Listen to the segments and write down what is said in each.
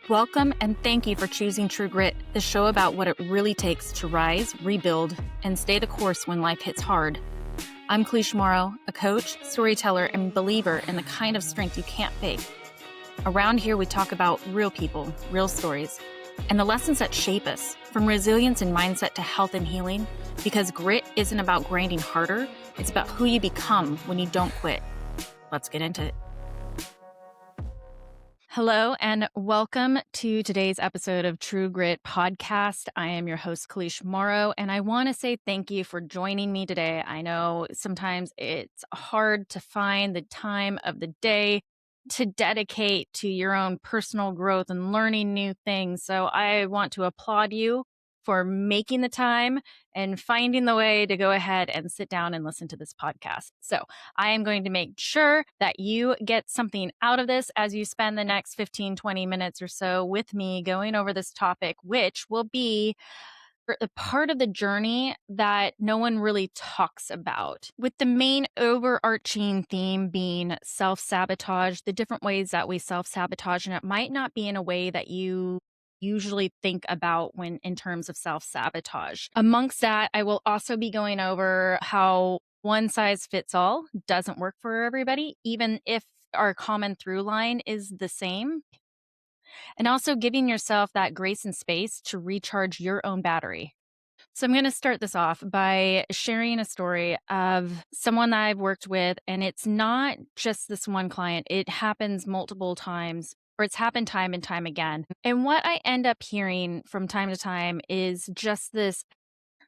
Welcome and thank you for choosing True Grit, the show about what it really takes to rise, rebuild, and stay the course when life hits hard. I'm Kalish, a coach, storyteller, and believer in the kind of strength you can't fake. Around here, we talk about real people, real stories, and the lessons that shape us, from resilience and mindset to health and healing, because grit isn't about grinding harder, it's about who you become when you don't quit. Let's get into it. Hello and welcome to today's episode of True Grit Podcast. I am your host, Kalish, and I want to say thank you for joining me today. I know sometimes it's hard to find the time of the day to dedicate to your own personal growth and learning new things. So I want to applaud you for making the time and finding the way to go ahead and sit down and listen to this podcast. So I am going to make sure that you get something out of this as you spend the next 15, 20 minutes or so with me going over this topic, which will be the part of the journey that no one really talks about, with the main overarching theme being self-sabotage, the different ways that we self-sabotage, and it might not be in a way that you usually think about when in terms of self-sabotage. Amongst that, I will also be going over how one size fits all doesn't work for everybody, even if our common through line is the same. And also giving yourself that grace and space to recharge your own battery. So I'm going to start this off by sharing a story of someone that I've worked with, and it's not just this one client. It happens multiple times, or it's happened time and time again. And what I end up hearing from time to time is just this,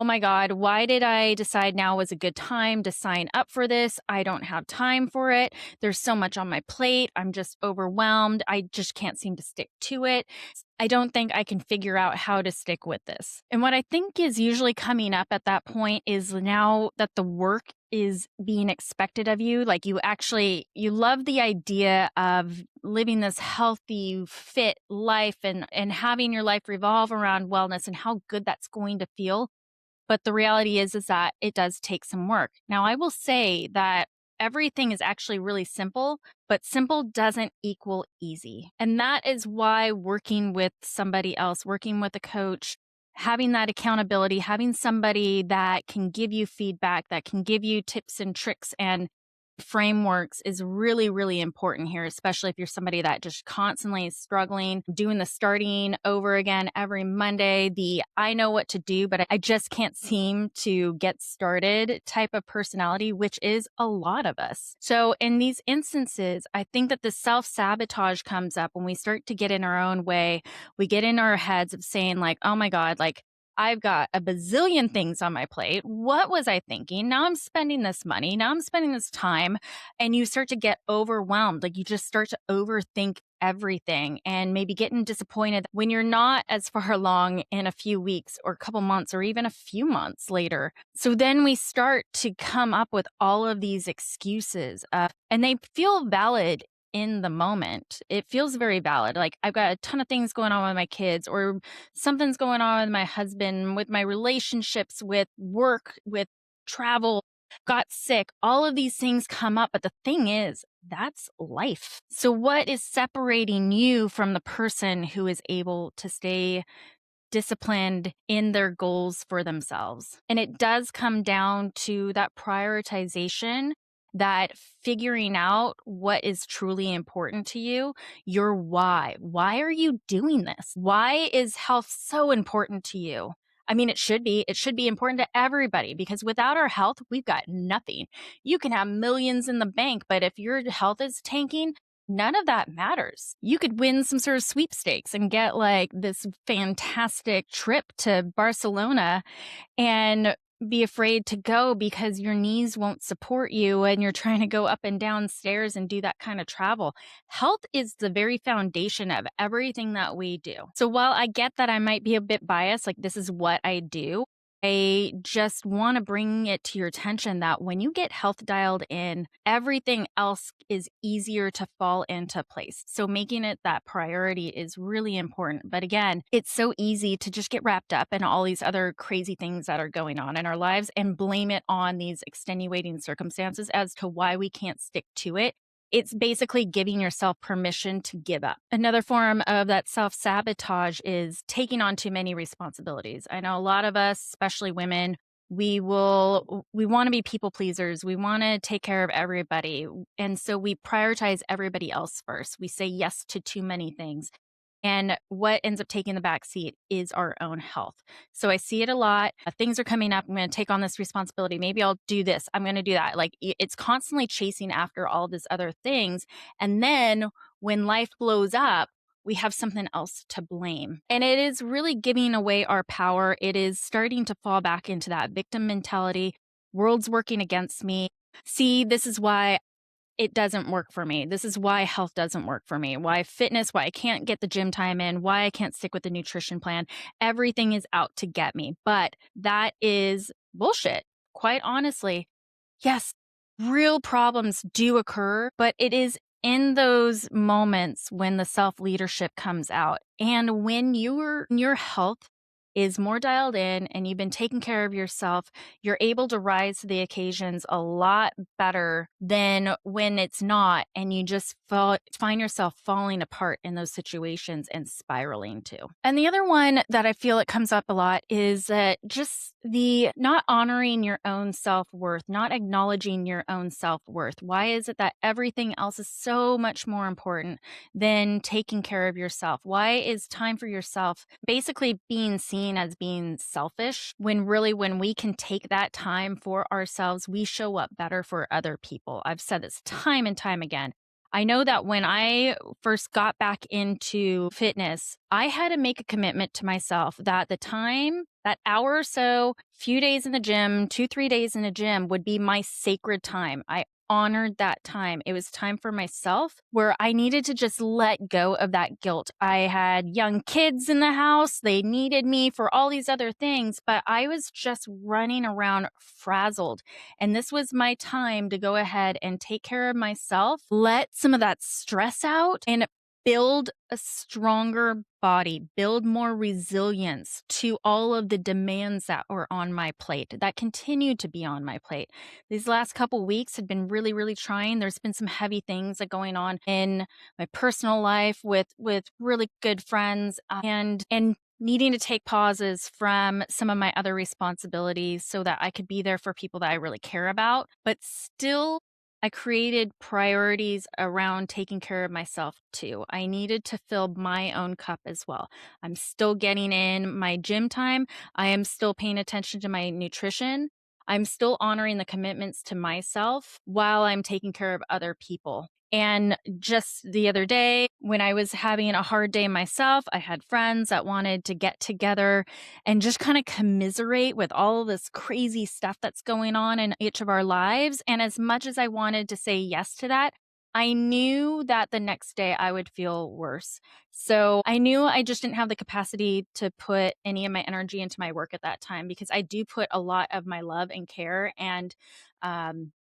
oh my God, why did I decide now was a good time to sign up for this? I don't have time for it. There's so much on my plate. I'm just overwhelmed. I just can't seem to stick to it. I don't think I can figure out how to stick with this. And what I think is usually coming up at that point is now that the work is being expected of you, like you love the idea of living this healthy, fit life and having your life revolve around wellness and how good that's going to feel. But the reality is that it does take some work. Now, I will say that everything is actually really simple, but simple doesn't equal easy. And that is why working with somebody else, working with a coach, having that accountability, having somebody that can give you feedback, that can give you tips and tricks and frameworks is really, really important here, especially if you're somebody that just constantly is struggling, doing the starting over again every Monday, the I know what to do, but I just can't seem to get started type of personality, which is a lot of us. So in these instances, I think that the self-sabotage comes up when we start to get in our own way. We get in our heads of saying like, oh my God, like I've got a bazillion things on my plate. What was I thinking? Now I'm spending this money. Now I'm spending this time. And you start to get overwhelmed. Like you just start to overthink everything and maybe getting disappointed when you're not as far along in a few weeks or a couple months or even a few months later. So then we start to come up with all of these excuses and they feel valid in the moment. It feels very valid. Like I've got a ton of things going on with my kids, or something's going on with my husband, with my relationships, with work, with travel, got sick. All of these things come up. But the thing is, that's life. So what is separating you from the person who is able to stay disciplined in their goals for themselves? And it does come down to that prioritization, that figuring out what is truly important to you, your why. Why are you doing this? Why is health so important to you? I mean, it should be important to everybody, because without our health, we've got nothing. You can have millions in the bank, but if your health is tanking, none of that matters. You could win some sort of sweepstakes and get like this fantastic trip to Barcelona and be afraid to go because your knees won't support you and you're trying to go up and down stairs and do that kind of travel. Health is the very foundation of everything that we do. So while I get that I might be a bit biased, like this is what I do, I just want to bring it to your attention that when you get health dialed in, everything else is easier to fall into place. So making it that priority is really important. But again, it's so easy to just get wrapped up in all these other crazy things that are going on in our lives and blame it on these extenuating circumstances as to why we can't stick to it. It's basically giving yourself permission to give up. Another form of that self sabotage is taking on too many responsibilities. I know a lot of us, especially women, we want to be people pleasers. We want to take care of everybody. And so we prioritize everybody else first. We say yes to too many things. And what ends up taking the back seat is our own health. So I see it a lot. Things are coming up. I'm going to take on this responsibility. Maybe I'll do this. I'm going to do that. Like it's constantly chasing after all these other things. And then when life blows up, we have something else to blame. And it is really giving away our power. It is starting to fall back into that victim mentality. World's working against me. See, this is why it doesn't work for me. This is why health doesn't work for me. Why fitness, why I can't get the gym time in, why I can't stick with the nutrition plan. Everything is out to get me. But that is bullshit. Quite honestly, yes, real problems do occur, but it is in those moments when the self-leadership comes out and when your health is more dialed in and you've been taking care of yourself, you're able to rise to the occasions a lot better than when it's not and you just find yourself falling apart in those situations and spiraling too. And the other one that I feel it comes up a lot is that just the not honoring your own self-worth, not acknowledging your own self-worth. Why is it that everything else is so much more important than taking care of yourself? Why is time for yourself basically being seen as being selfish when really when we can take that time for ourselves, we show up better for other people. I've said this time and time again. I know that when I first got back into fitness, I had to make a commitment to myself that the time, that hour or so, few days in the gym, 2, 3 days in the gym would be my sacred time. I honored that time. It was time for myself where I needed to just let go of that guilt. I had young kids in the house. They needed me for all these other things, but I was just running around frazzled. And this was my time to go ahead and take care of myself, let some of that stress out, and build a stronger body, build more resilience to all of the demands that were on my plate, that continued to be on my plate. These last couple weeks had been really, really trying. There's been some heavy things that going on in my personal life with really good friends and needing to take pauses from some of my other responsibilities so that I could be there for people that I really care about, but still I created priorities around taking care of myself too. I needed to fill my own cup as well. I'm still getting in my gym time. I am still paying attention to my nutrition. I'm still honoring the commitments to myself while I'm taking care of other people. And just the other day, when I was having a hard day myself, I had friends that wanted to get together and just kind of commiserate with all of this crazy stuff that's going on in each of our lives. And as much as I wanted to say yes to that, I knew that the next day I would feel worse. So I knew I just didn't have the capacity to put any of my energy into my work at that time because I do put a lot of my love and care and, um,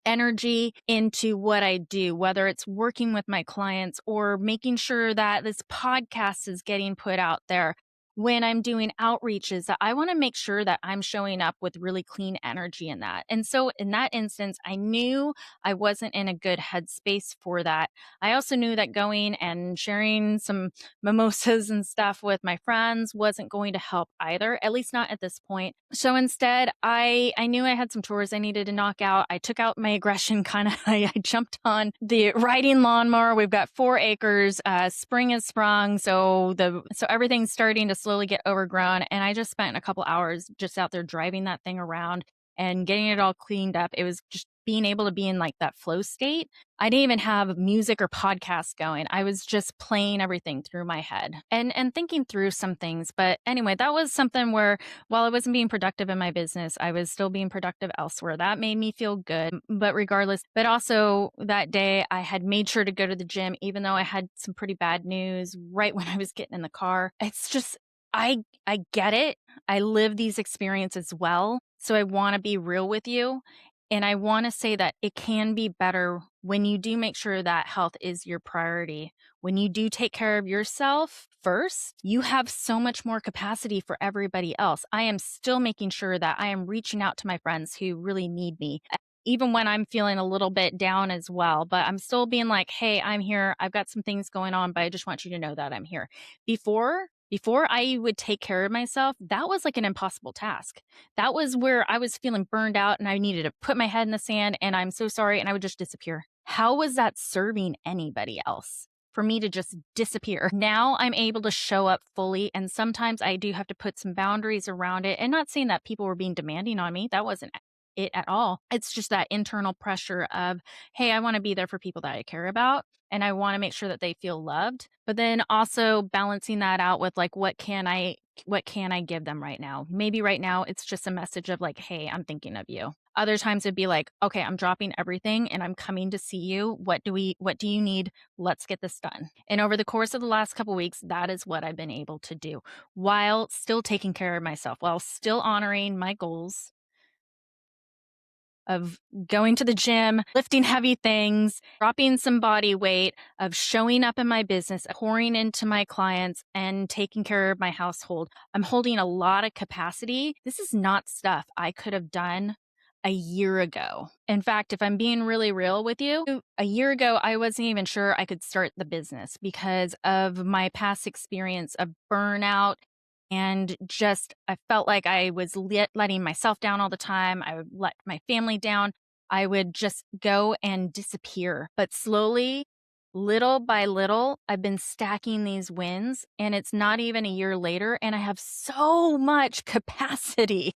energy into what I do, whether it's working with my clients or making sure that this podcast is getting put out there. When I'm doing outreaches, I want to make sure that I'm showing up with really clean energy in that. And so in that instance, I knew I wasn't in a good headspace for that. I also knew that going and sharing some mimosas and stuff with my friends wasn't going to help either, at least not at this point. So instead, I knew I had some chores I needed to knock out. I took out my aggression kind of. I jumped on the riding lawnmower. We've got 4 acres. Spring has sprung, so everything's starting to slowly get overgrown. And I just spent a couple hours just out there driving that thing around and getting it all cleaned up. It was just being able to be in like that flow state. I didn't even have music or podcasts going. I was just playing everything through my head and thinking through some things. But anyway, that was something where while I wasn't being productive in my business, I was still being productive elsewhere. That made me feel good. But regardless, but also that day I had made sure to go to the gym, even though I had some pretty bad news right when I was getting in the car. It's just, I get it. I live these experiences well. So I want to be real with you. And I want to say that it can be better when you do make sure that health is your priority. When you do take care of yourself first, you have so much more capacity for everybody else. I am still making sure that I am reaching out to my friends who really need me. even when I'm feeling a little bit down as well, but I'm still being like, "Hey, I'm here. I've got some things going on, but I just want you to know that I'm here." Before I would take care of myself, that was like an impossible task. That was where I was feeling burned out and I needed to put my head in the sand and I'm so sorry and I would just disappear. How was that serving anybody else? For me to just disappear. Now I'm able to show up fully, and sometimes I do have to put some boundaries around it. And not saying that people were being demanding on me, that wasn't it at all. It's just that internal pressure of, hey, I want to be there for people that I care about and I want to make sure that they feel loved. But then also balancing that out with like what can I give them right now? Maybe right now it's just a message of like, hey, I'm thinking of you. Other times it'd be like, okay, I'm dropping everything and I'm coming to see you. What do you need? Let's get this done. And over the course of the last couple weeks, that is what I've been able to do while still taking care of myself, while still honoring my goals of going to the gym, lifting heavy things, dropping some body weight, of showing up in my business, pouring into my clients, and taking care of my household. I'm holding a lot of capacity. This is not stuff I could have done a year ago. In fact, if I'm being really real with you, a year ago, I wasn't even sure I could start the business because of my past experience of burnout and just I felt like I was letting myself down all the time. I would let my family down. I would just go and disappear. But slowly, little by little, I've been stacking these wins, and it's not even a year later, and I have so much capacity.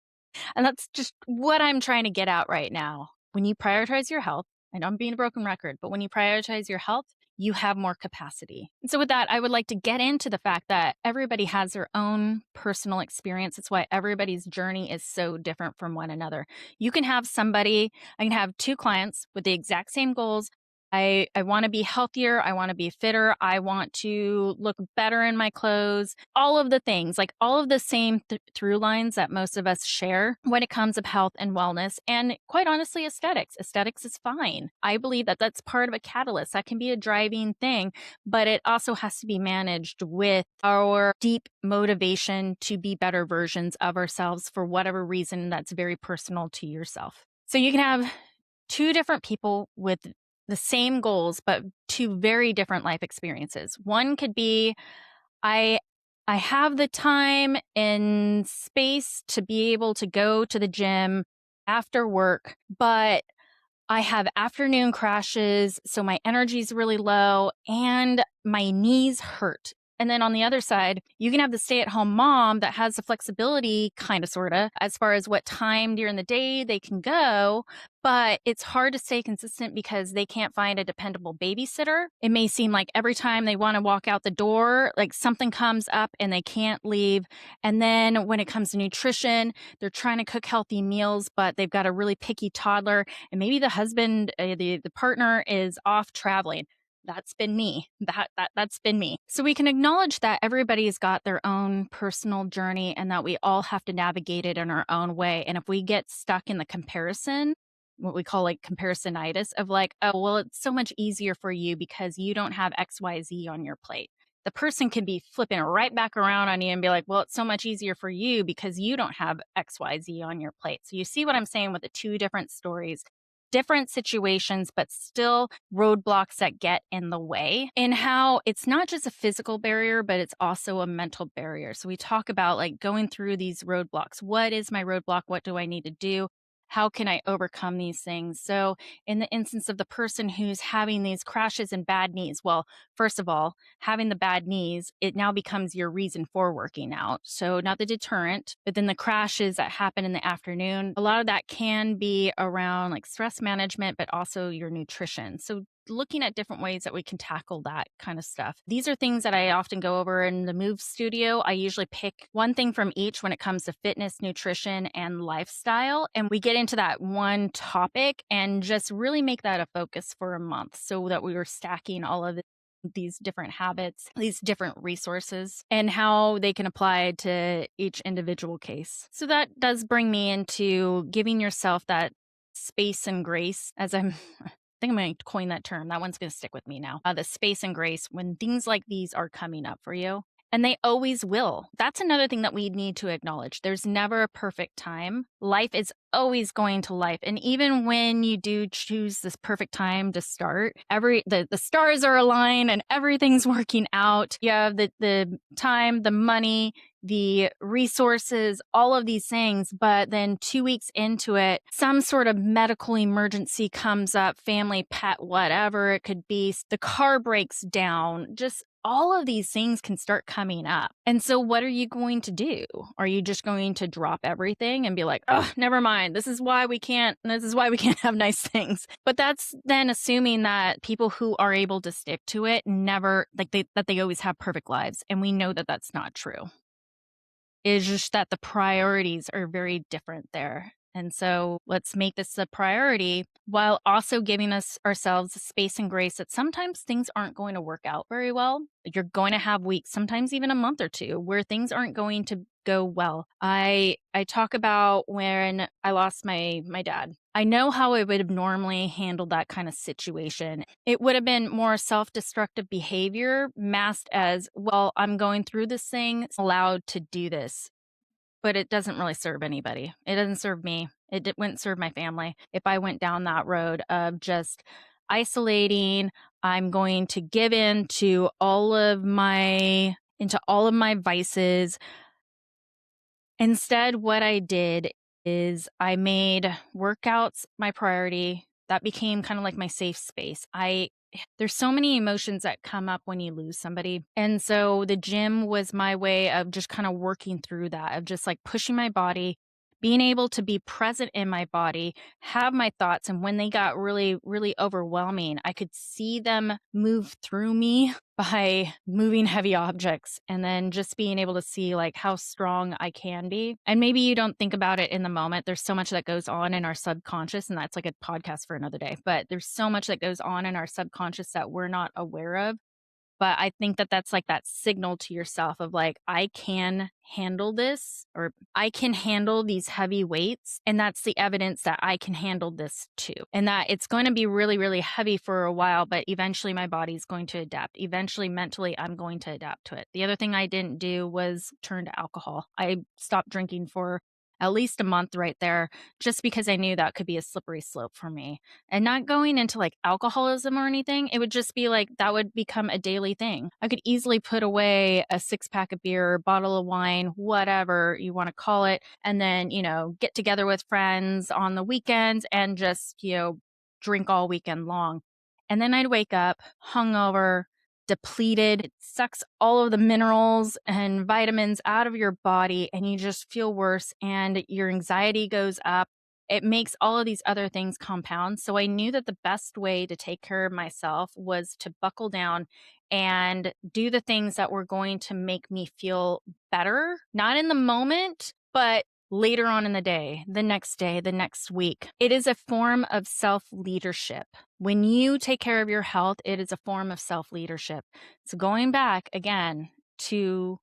And that's just what I'm trying to get out right now. When you prioritize your health, I know I'm being a broken record, but when you prioritize your health, you have more capacity. And so, with that, I would like to get into the fact that everybody has their own personal experience. It's why everybody's journey is so different from one another. You can have somebody, I can have two clients with the exact same goals. I want to be healthier. I want to be fitter. I want to look better in my clothes. All of the things, like all of the same through lines that most of us share when it comes of health and wellness. And quite honestly, aesthetics. Aesthetics is fine. I believe that that's part of a catalyst. That can be a driving thing, but it also has to be managed with our deep motivation to be better versions of ourselves for whatever reason that's very personal to yourself. So you can have two different people with the same goals, but two very different life experiences. One could be, I I have the time and space to be able to go to the gym after work, but I have afternoon crashes, so my energy's really low and my knees hurt. And then on the other side, you can have the stay at home mom that has the flexibility, kind of, sort of, as far as what time during the day they can go. But it's hard to stay consistent because they can't find a dependable babysitter. It may seem like every time they want to walk out the door, like something comes up and they can't leave. And then when it comes to nutrition, they're trying to cook healthy meals, but they've got a really picky toddler and maybe the husband, the partner is off traveling. That's been me. That's been me. So we can acknowledge that everybody's got their own personal journey and that we all have to navigate it in our own way. And if we get stuck in the comparison, what we call like comparisonitis of like, oh, well, it's so much easier for you because you don't have XYZ on your plate. The person can be flipping right back around on you and be like, well, it's so much easier for you because you don't have XYZ on your plate. So you see what I'm saying with the two different stories, different situations, but still roadblocks that get in the way, and how it's not just a physical barrier, but it's also a mental barrier. So we talk about like going through these roadblocks. What is my roadblock? What do I need to do? How can I overcome these things? So, in the instance of the person who's having these crashes and bad knees, well, first of all, having the bad knees, it now becomes your reason for working out. So, not the deterrent, but then the crashes that happen in the afternoon, a lot of that can be around like stress management, but also your nutrition. So, looking at different ways that we can tackle that kind of stuff. These are things that I often go over in the Move Studio. I usually pick one thing from each when it comes to fitness, nutrition, and lifestyle. And we get into that one topic and just really make that a focus for a month so that we were stacking all of these different habits, these different resources, and how they can apply to each individual case. So that does bring me into giving yourself that space and grace, as I think I'm going to coin that term. That one's going to stick with me now. The space and grace when things like these are coming up for you. And they always will. That's another thing that we need to acknowledge. There's never a perfect time. Life is always going to life. And even when you do choose this perfect time to start, the stars are aligned and everything's working out. You have the time, the money, the resources, all of these things. But then 2 weeks into it, some sort of medical emergency comes up, family, pet, whatever it could be. The car breaks down, just all of these things can start coming up. And so what are you going to do? Are you just going to drop everything and be like, oh, never mind. This is why we can't have nice things. But that's then assuming that people who are able to stick to it never, that they always have perfect lives. And we know that that's not true. It's just that the priorities are very different there. And so let's make this a priority while also giving ourselves space and grace that sometimes things aren't going to work out very well. You're going to have weeks, sometimes even a month or two, where things aren't going to go well. I talk about when I lost my dad. I know how I would have normally handled that kind of situation. It would have been more self-destructive behavior masked as, well, I'm going through this thing, allowed to do this. But it doesn't really serve anybody. It doesn't serve me. Wouldn't serve my family. If I went down that road of just isolating, I'm going to give in to all of my vices. Instead, what I did is I made workouts my priority. That became kind of like my safe space. There's so many emotions that come up when you lose somebody. And so the gym was my way of just kind of working through that, of just like pushing my body, being able to be present in my body, have my thoughts. And when they got really, really overwhelming, I could see them move through me by moving heavy objects and then just being able to see like how strong I can be. And maybe you don't think about it in the moment. There's so much that goes on in our subconscious, and that's like a podcast for another day. But there's so much that goes on in our subconscious that we're not aware of. But I think that that's like that signal to yourself of like, I can handle this, or I can handle these heavy weights. And that's the evidence that I can handle this too. And that it's going to be really, really heavy for a while, but eventually my body's going to adapt. Eventually, mentally, I'm going to adapt to it. The other thing I didn't do was turn to alcohol. I stopped drinking for at least a month right there, just because I knew that could be a slippery slope for me. And not going into like alcoholism or anything, it would just be like that would become a daily thing. I could easily put away a 6-pack of beer, bottle of wine, whatever you want to call it, and then, get together with friends on the weekends and just, drink all weekend long. And then I'd wake up hungover, depleted. It sucks all of the minerals and vitamins out of your body, and you just feel worse, and your anxiety goes up. It makes all of these other things compound. So I knew that the best way to take care of myself was to buckle down and do the things that were going to make me feel better, not in the moment, but later on in the day, the next week. It is a form of self-leadership. When you take care of your health, it is a form of self-leadership. So going back again to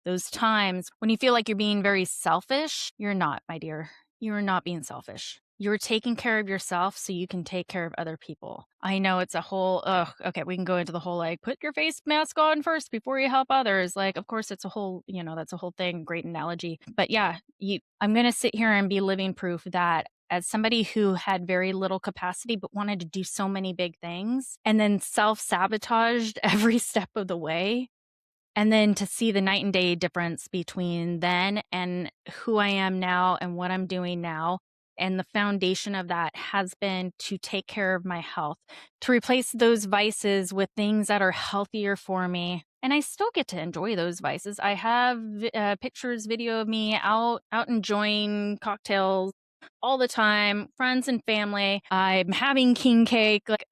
those times when you feel like you're being very selfish, you're not, my dear. You're not being selfish. You're taking care of yourself so you can take care of other people. I know it's a whole, okay, we can go into the whole like, put your face mask on first before you help others. Like, of course, it's a whole, that's a whole thing. Great analogy. But yeah, I'm going to sit here and be living proof that as somebody who had very little capacity but wanted to do so many big things and then self-sabotaged every step of the way, and then to see the night and day difference between then and who I am now and what I'm doing now. And the foundation of that has been to take care of my health, to replace those vices with things that are healthier for me. And I still get to enjoy those vices. I have pictures, video of me out enjoying cocktails all the time, friends and family. I'm having king cake. Like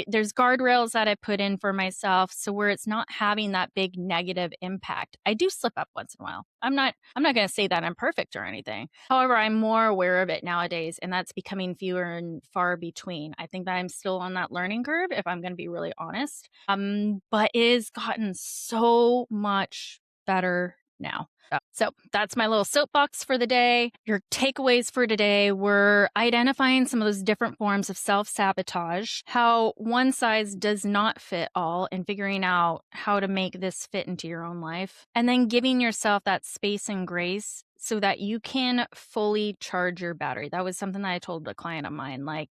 there's guardrails that I put in for myself, so where it's not having that big negative impact. I do slip up once in a while. I'm not going to say that I'm perfect or anything. However, I'm more aware of it nowadays, and that's becoming fewer and far between. I think that I'm still on that learning curve, if I'm going to be really honest. But it has gotten so much better now. So that's my little soapbox for the day. Your takeaways for today were identifying some of those different forms of self-sabotage, how one size does not fit all, and figuring out how to make this fit into your own life, and then giving yourself that space and grace so that you can fully charge your battery. That was something that I told a client of mine, like,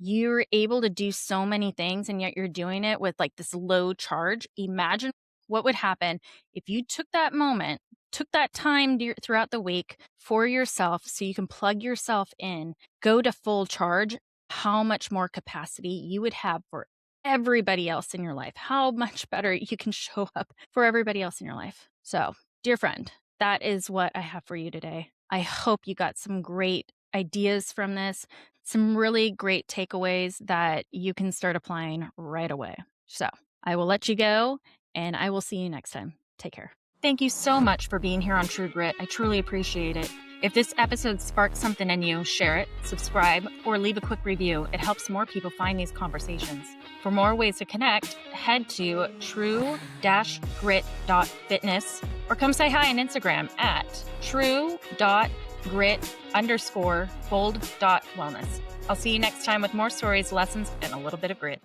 you're able to do so many things and yet you're doing it with like this low charge. Imagine what would happen if you took that moment, took that time throughout the week for yourself so you can plug yourself in, go to full charge, how much more capacity you would have for everybody else in your life, how much better you can show up for everybody else in your life. So, dear friend, that is what I have for you today. I hope you got some great ideas from this, some really great takeaways that you can start applying right away. So, I will let you go and I will see you next time. Take care. Thank you so much for being here on True Grit. I truly appreciate it. If this episode sparked something in you, share it, subscribe, or leave a quick review. It helps more people find these conversations. For more ways to connect, head to true-grit.fitness or come say hi on Instagram at true.grit_bold.wellness. I'll see you next time with more stories, lessons, and a little bit of grit.